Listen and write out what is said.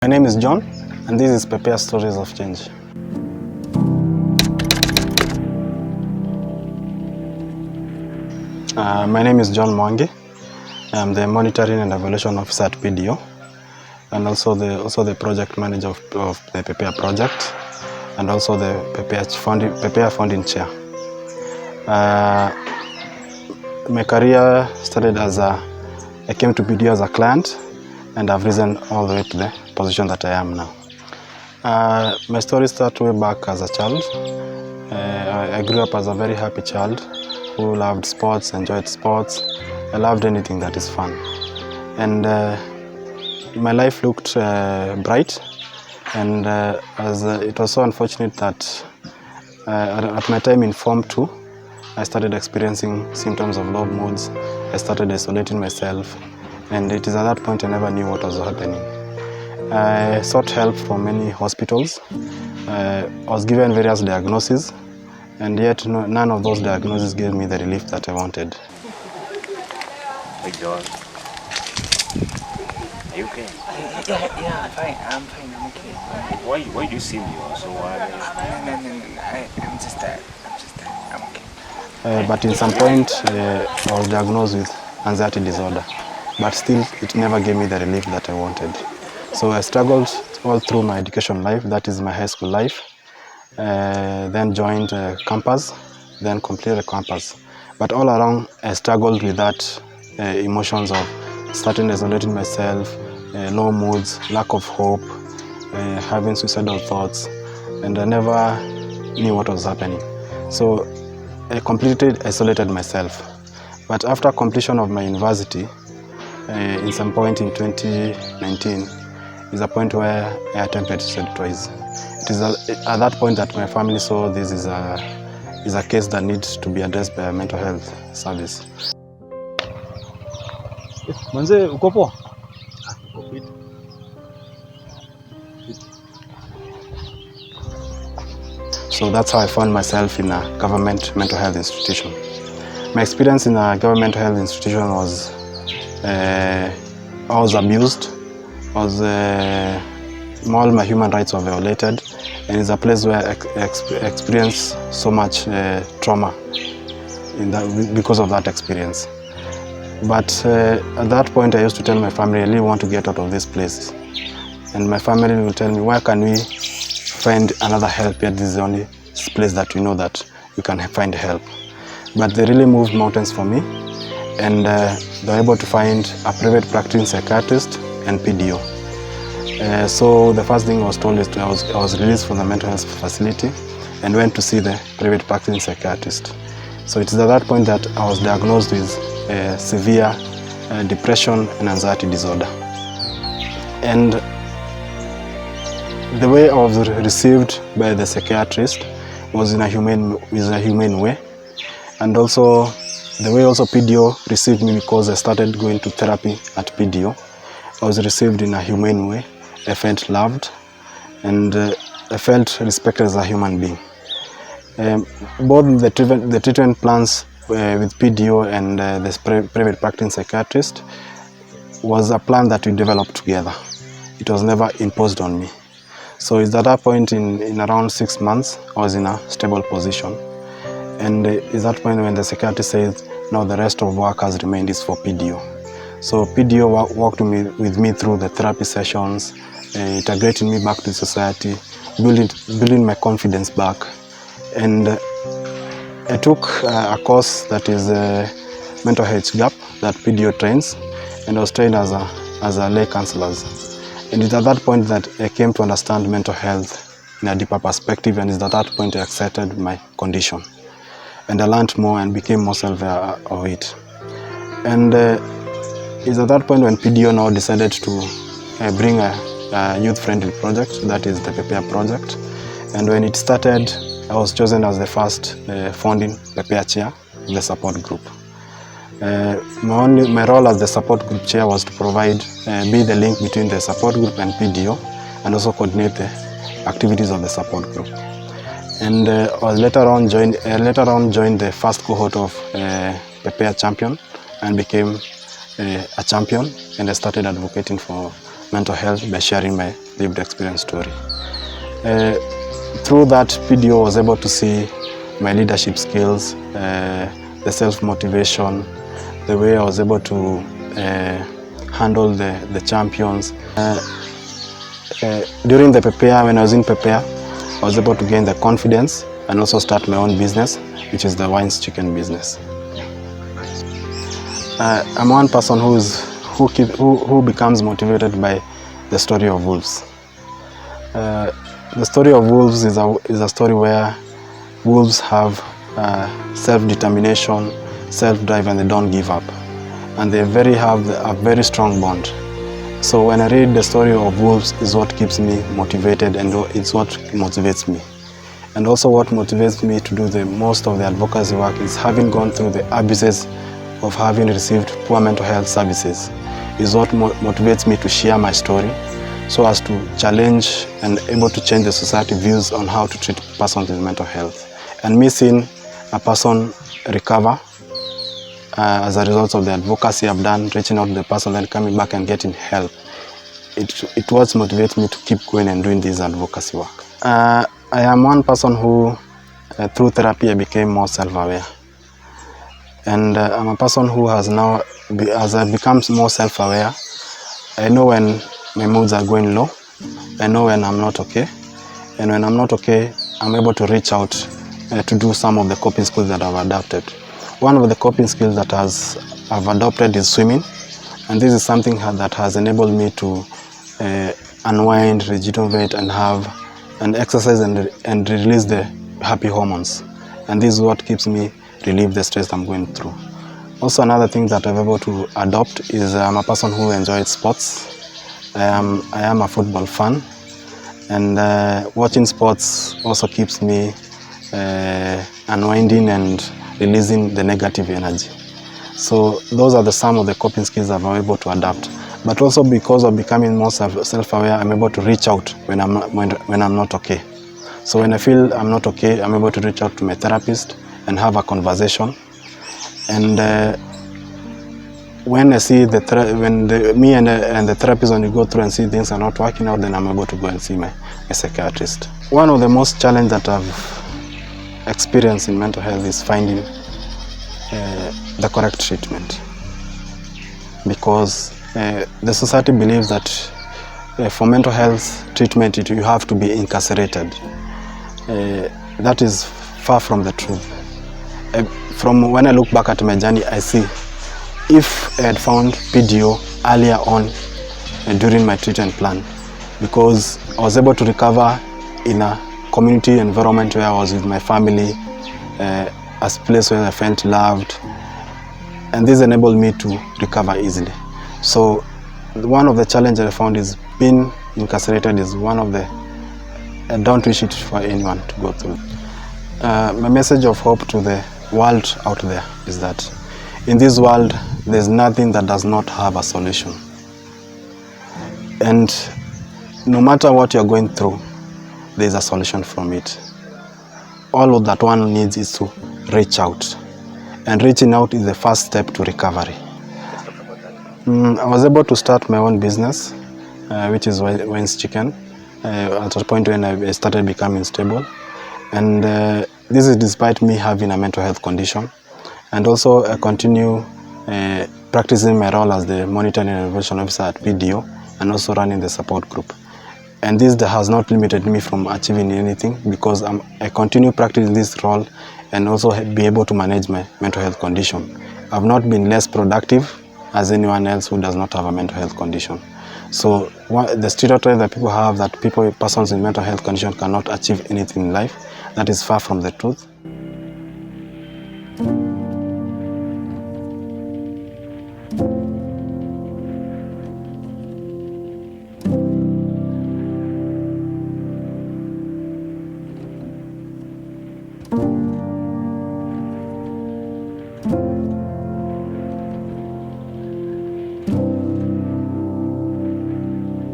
My name is John, and this is Pepea Stories of Change. My name is John Mwangi. I'm the Monitoring and Evaluation Officer at PDO, and also the project manager of the Pepea project, and also the Pepea Founding Chair. My career started I came to PDO as a client, and I've risen all the way to the position that I am now. My story started way back as a child. I grew up as a very happy child who loved sports, enjoyed sports. I loved anything that is fun. And my life looked bright, and it was so unfortunate that at my time in Form 2, I started experiencing symptoms of low moods. I started isolating myself, and it is at that point I never knew what was happening. I sought help from many hospitals. I was given various diagnoses, and yet none of those diagnoses gave me the relief that I wanted. Hey John, are you okay? Yeah, I'm fine. I'm okay. Why do you seem you? So why? No, I'm just tired. I'm okay. But in some point, I was diagnosed with anxiety disorder, but still it never gave me the relief that I wanted. So I struggled all through my education life, that is my high school life, then joined campus, then completed campus. But all along I struggled with that emotions of starting isolating myself, low moods, lack of hope, having suicidal thoughts, and I never knew what was happening. So I completely isolated myself. But after completion of my university, in some point in 2019, is a point where I attempted suicide twice. It is at that point that my family saw this is a case that needs to be addressed by a mental health service. Manze, uko poa? So that's how I found myself in a government mental health institution. My experience in a government health institution was I was abused. All my human rights were violated, and it's a place where I experienced so much trauma because of that experience. But at that point I used to tell my family I really want to get out of this place, and my family will tell me, where can we find another help? Yet this is the only place that we know that we can find help. But they really moved mountains for me, and they were able to find a private practicing psychiatrist and PDO. So the first thing I was told is I was released from the mental health facility and went to see the private practicing psychiatrist. So it is at that point that I was diagnosed with severe depression and anxiety disorder. And the way I was received by the psychiatrist was in a humane way, and also the way also PDO received me, because I started going to therapy at PDO. I was received in a humane way. I felt loved, and I felt respected as a human being. Both the treatment plans with PDO and the private practicing psychiatrist was a plan that we developed together. It was never imposed on me. So it's at that point in around 6 months, I was in a stable position. And it's that point when the psychiatrist says, now the rest of work has remained is for PDO. So PDO worked with me through the therapy sessions, integrating me back to society, building my confidence back. And I took a course that is mental health gap that PDO trains, and I was trained as a lay counselor. And it's at that point that I came to understand mental health in a deeper perspective, and it's at that point I accepted my condition. And I learned more and became more self-aware of it. And it's at that point when PDO now decided to bring a youth-friendly project, that is the Pepea project. And when it started, I was chosen as the first founding Pepea chair in the support group. My role as the support group chair was to be the link between the support group and PDO, and also coordinate the activities of the support group. And I later on joined the first cohort of Pepea Champions and became a champion, and I started advocating for mental health by sharing my lived experience story. Through that, PDO was able to see my leadership skills, the self-motivation, the way I was able to handle the champions. During the Pepea, when I was in Pepea, I was able to gain the confidence and also start my own business, which is the wines chicken business. I'm one person who becomes motivated by the story of wolves. The story of wolves is a story where wolves have self-determination, self-drive, and they don't give up. And they have a very strong bond. So when I read the story of wolves, is what keeps me motivated, and it's what motivates me. And also what motivates me to do the most of the advocacy work is having gone through the abysses of having received poor mental health services, is what motivates me to share my story, so as to challenge and able to change the society views on how to treat persons with mental health. And me seeing a person recover as a result of the advocacy I've done, reaching out to the person, then coming back and getting help, it was motivates me to keep going and doing this advocacy work. I am one person who, through therapy, I became more self-aware. And I'm a person who has now, as I become more self-aware, I know when my moods are going low, I know when I'm not okay, and when I'm not okay, I'm able to reach out to do some of the coping skills that I've adapted. One of the coping skills that I've adopted is swimming, and this is something that has enabled me to unwind, rejuvenate, and exercise and release the happy hormones. And this is what keeps me relieve the stress I'm going through. Also, another thing that I'm able to adopt is I'm a person who enjoys sports. I am a football fan, and watching sports also keeps me unwinding and releasing the negative energy. So those are some of the coping skills I'm able to adapt. But also because of becoming more self-aware, I'm able to reach out when I'm not okay. So when I feel I'm not okay, I'm able to reach out to my therapist and have a conversation. And when I see me and the therapist, when you go through and see things are not working out, then I'm able to go and see my psychiatrist. One of the most challenges that I've experienced in mental health is finding the correct treatment, because the society believes that for mental health treatment you have to be incarcerated. That is far from the truth. From when I look back at my journey, I see if I had found PDO earlier on during my treatment plan, because I was able to recover in a community environment where I was with my family, a place where I felt loved, and this enabled me to recover easily. So one of the challenges I found is being incarcerated is one of the, I don't wish it for anyone to go through. My message of hope to the world out there is that in this world there's nothing that does not have a solution, and no matter what you're going through, there's a solution from it. All of that one needs is to reach out, and reaching out is the first step to recovery. I was able to start my own business, which is wines chicken, at a point when I started becoming stable. And this is despite me having a mental health condition. And also I continue practicing my role as the monitoring and evaluation officer at PDO, and also running the support group. And this has not limited me from achieving anything, because I continue practicing this role and also be able to manage my mental health condition. I've not been less productive as anyone else who does not have a mental health condition. So the stereotype that people have that persons with mental health condition cannot achieve anything in life, that is far from the truth.